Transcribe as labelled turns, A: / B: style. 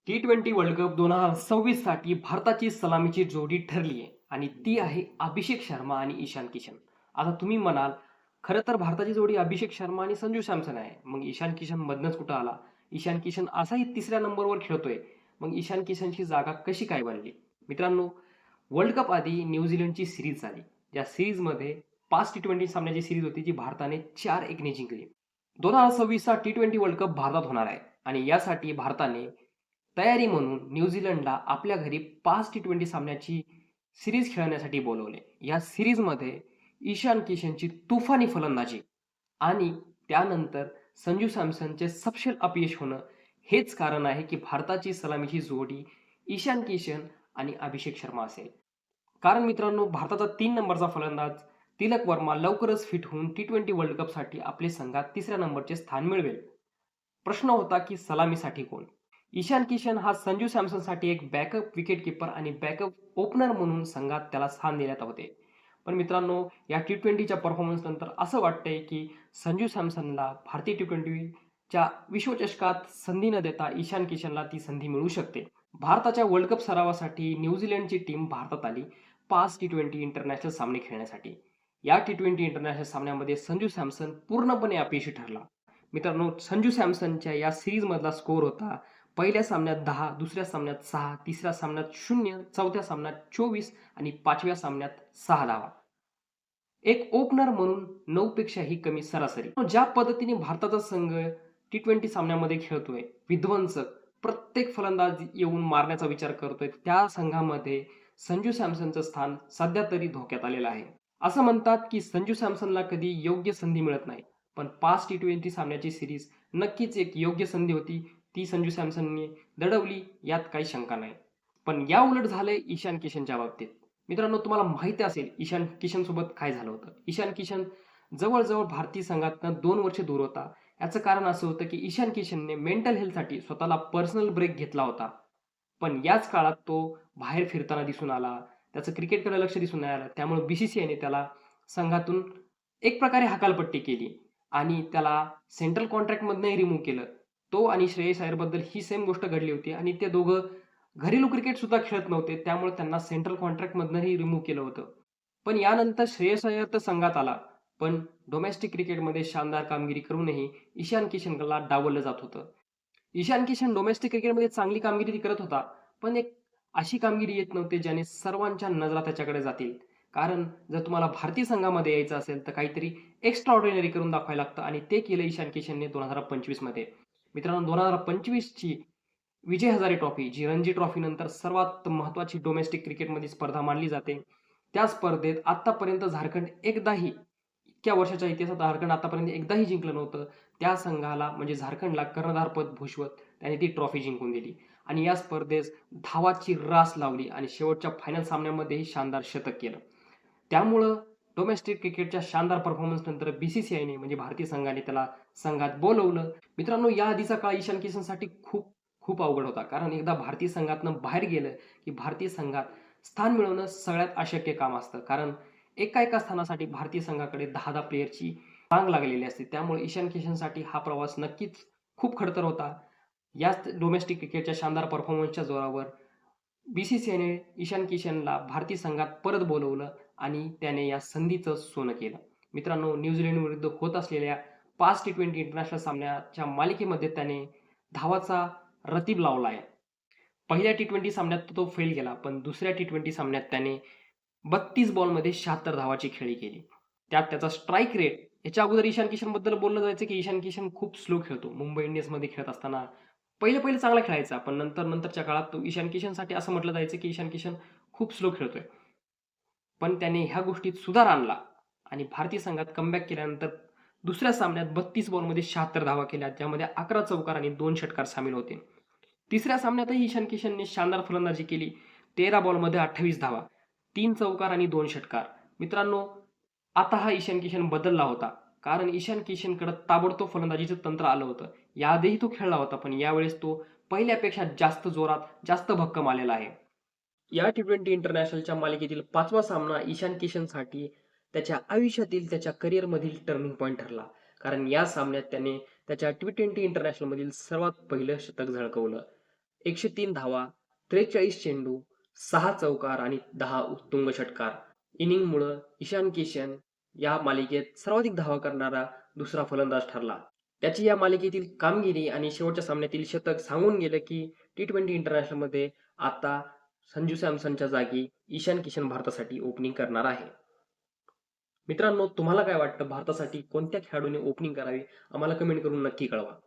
A: T20 world cup 2026 साठी भारताची सलामीची जोडी ठरली आहे आणि ती आहे अभिषेक शर्मा आणि ईशान किशन. आता तुम्ही म्हणाल, खरं तर भारताची जोडी अभिषेक शर्मा आणि संजू सॅमसन आहे. मग ईशान किशन मधनंच कुठं आला? ईशान किशन असाही तिसऱ्या नंबरवर खेळतोय. मग ईशान किशनची जागा कशी काय बनली? मित्रांनो, वर्ल्ड कप आधी न्यूझीलंडची सिरीज झाली. ज्या सिरीजमध्ये 5 T20 सामन्याची सिरीज होती जी भारताने 4-1 ने जिंकली. 2026 चा T20 वर्ल्ड कप भारतात होणार आहे आणि यासाठी भारताने तयारी म्हणून न्यूझीलंडला आपल्या घरी 5 T20 सामन्याची सिरीज खेळण्यासाठी बोलवले. या सिरीजमध्ये ईशान किशनची तुफानी फलंदाजी आणि त्यानंतर संजू सॅमसनचे सपशेल अपयश होणं हेच कारण आहे की भारताची सलामीची जोडी ईशान किशन आणि अभिषेक शर्मा असेल. कारण मित्रांनो, भारताचा 3 नंबरचा फलंदाज तिलक वर्मा लवकरच फिट होऊन T20 वर्ल्ड कपसाठी आपल्या संघात तिसऱ्या नंबरचे स्थान मिळवेल. प्रश्न होता की सलामीसाठी कोण? ईशान किशन हा संजू सॅमसनसाठी एक बॅकअप विकेटकीपर आणि बॅकअप ओपनर म्हणून संघात त्याला स्थान देण्यात होते. पण मित्रांनो, या T20च्या परफॉर्मन्स नंतर असं वाटतंय की संजू सॅमसनला भारतीय T20च्या विश्वचषकात संधी न देता ईशान किशनला ती संधी मिळू शकते. भारताच्या वर्ल्ड कप सरावासाठी न्यूझीलंडची टीम भारतात आली 5 T20 इंटरनॅशनल सामने खेळण्यासाठी. या T20 इंटरनॅशनल सामन्यामध्ये संजू सॅमसन पूर्णपणे अपयशी ठरला. मित्रांनो, संजू सॅमसनच्या या सिरीजमधला स्कोर होता पहिल्या सामन्यात 10, दुसऱ्या सामन्यात 6, तिसऱ्या सामन्यात 0, चौथ्या सामन्यात 24 आणि पाचव्या सामन्यात 6 धावा. एक ओपनर म्हणून 9 पेक्षाही कमी सरासरी. ज्या पद्धतीने भारताचा संघ T20 सामन्यामध्ये खेळतोय, विध्वंसक प्रत्येक फलंदाज येऊन मारण्याचा विचार करतोय, त्या संघामध्ये संजू सॅमसनचं स्थान सध्या तरी धोक्यात आलेलं आहे. असं म्हणतात की संजू सॅमसनला कधी योग्य संधी मिळत नाही. पण 5 T20 सामन्याची सिरीज नक्कीच एक योग्य संधी होती. ती संजू सॅमसनने दडवली, यात काही शंका नाही. पण या उलट झालंय ईशान किशनच्या बाबतीत. मित्रांनो, तुम्हाला माहिती असेल ईशान किशन सोबत काय झालं होतं. ईशान किशन जवळजवळ भारतीय संघातनं 2 वर्ष दूर होता. याचं कारण असं होतं की ईशान किशनने मेंटल हेल्थसाठी स्वतःला पर्सनल ब्रेक घेतला होता. पण याच काळात तो बाहेर फिरताना दिसून आला. त्याचं क्रिकेटकडे लक्ष दिसून नाही आलं. त्यामुळे BCCIने त्याला संघातून एक प्रकारे हकालपट्टी केली आणि त्याला सेंट्रल कॉन्ट्रॅक्टमधनंही रिमूव्ह केलं. तो आणि श्रेयस अय्यरबद्दल ही सेम गोष्ट घडली होती आणि ते दोघं घरेलू क्रिकेट सुद्धा खेळत नव्हते. त्यामुळे त्यांना सेंट्रल कॉन्ट्रॅक्टमधनंही रिमूव्ह केलं होतं. पण यानंतर श्रेयस अय्यर तर संघात आला. पण डोमेस्टिक क्रिकेटमध्ये शानदार कामगिरी करूनही ईशान किशनला डावललं जात होतं. ईशान किशन डोमेस्टिक क्रिकेटमध्ये चांगली कामगिरी करत होता. पण एक अशी कामगिरी येत नव्हती ज्याने सर्वांच्या नजरा त्याच्याकडे जातील. कारण जर तुम्हाला भारतीय संघामध्ये यायचं असेल तर काहीतरी एक्स्ट्रा ऑर्डिनरी करून दाखवायला लागतं आणि ते केलं ईशान किशनने 2025 मध्ये. मित्रांनो, 2025 ची विजय हजारे ट्रॉफी, जी रणजी ट्रॉफी नंतर सर्वात महत्त्वाची डोमेस्टिक क्रिकेटमधली स्पर्धा मानली जाते. त्या स्पर्धेत आतापर्यंत झारखंड एकदाही, इतक्या वर्षाच्या इतिहासात झारखंड आतापर्यंत एकदाही जिंकलं नव्हतं. त्या संघाला म्हणजे झारखंडला कर्णधारपद भूषवत त्याने ती ट्रॉफी जिंकून दिली आणि या स्पर्धेत धावाची रास लावली आणि शेवटच्या फायनल सामन्यामध्येही शानदार शतक केलं. त्यामुळं डोमेस्टिक क्रिकेटच्या शानदार परफॉर्मन्स नंतर BCCIने म्हणजे भारतीय संघाने त्याला संघात बोलवलं. मित्रांनो, या आधीचा काळ ईशान किशनसाठी खूप खूप अवघड होता. कारण एकदा भारतीय संघातनं बाहेर गेलं की भारतीय संघात स्थान मिळवणं सगळ्यात अशक्य काम असतं. कारण एका स्थानासाठी भारतीय संघाकडे 10 प्लेयरची रांग लागलेली असते. त्यामुळे ईशान किशनसाठी हा प्रवास नक्कीच खूप खडतर होता. याच डोमेस्टिक क्रिकेटच्या शानदार परफॉर्मन्सच्या जोरावर BCCIने ईशान किशनला भारतीय संघात परत बोलवलं आणि त्याने या संधीचं सोनं केलं. मित्रांनो, न्यूझीलंड विरुद्ध होत असलेल्या 5 T20 इंटरनॅशनल सामन्याच्या मालिकेमध्ये त्याने धावाचा रतीब लावला आहे. पहिल्या T20 सामन्यात तो फेल गेला, पण दुसऱ्या T20 सामन्यात त्याने 32 बॉलमध्ये 76 धावाची खेळी केली. त्यात त्याचा स्ट्राईक रेट, याच्या अगोदर ईशान किशनबद्दल बोललं जायचं की ईशान किशन खूप स्लो खेळतो. मुंबई इंडियन्समध्ये खेळत असताना पहिले चांगला खेळायचा, पण नंतरच्या काळात तो ईशान किशनसाठी असं म्हटलं जायचं की ईशान किशन खूप स्लो खेळतोय. पण त्याने ह्या गोष्टीत सुधार आणला आणि भारतीय संघात कमबॅक केल्यानंतर दुसऱ्या सामन्यात 32 बॉलमध्ये 76 धावा केल्या, ज्यामध्ये 11 चौकार आणि 2 षटकार सामील होते. तिसऱ्या सामन्यातही ईशान किशनने शानदार फलंदाजी केली. 13 बॉलमध्ये 28 धावा, 3 चौकार आणि 2 षटकार. मित्रांनो, आता हा ईशान किशन बदलला होता. कारण ईशान किशनकडे ताबडतोब फलंदाजीचं तंत्र आलं होतं. याआधीही तो खेळला होता, पण यावेळेस तो पहिल्यापेक्षा जास्त जोरात, जास्त भक्कम आलेला आहे. या T20 इंटरनॅशनलच्या मालिकेतील 5वा सामना ईशान किशनसाठी त्याच्या आयुष्यातील, त्याच्या करिअरमधील टर्निंग पॉईंट ठरला. कारण या सामन्यात त्याने त्याच्या T20 इंटरनॅशनलमधील सर्वात पहिलं शतक झळकवलं. 103 धावा, 43 चेंडू, 6 चौकार आणि 10 उत्तुंग षटकार. इनिंगमुळं ईशान किशन या मालिकेत सर्वाधिक धावा करणारा दुसरा फलंदाज ठरला. त्याची या मालिकेतील कामगिरी आणि शेवटच्या सामन्यातील शतक सांगून गेलं की T20 इंटरनॅशनलमध्ये आता संजू सॅमसनच्या जागी ईशान किशन भारतासाठी ओपनिंग करणार आहे. मित्रांनो, तुम्हाला काय वाटतं भारतासाठी कोणत्या खेळाडूने ओपनिंग करावी? आम्हाला कमेंट करून नक्की कळवा.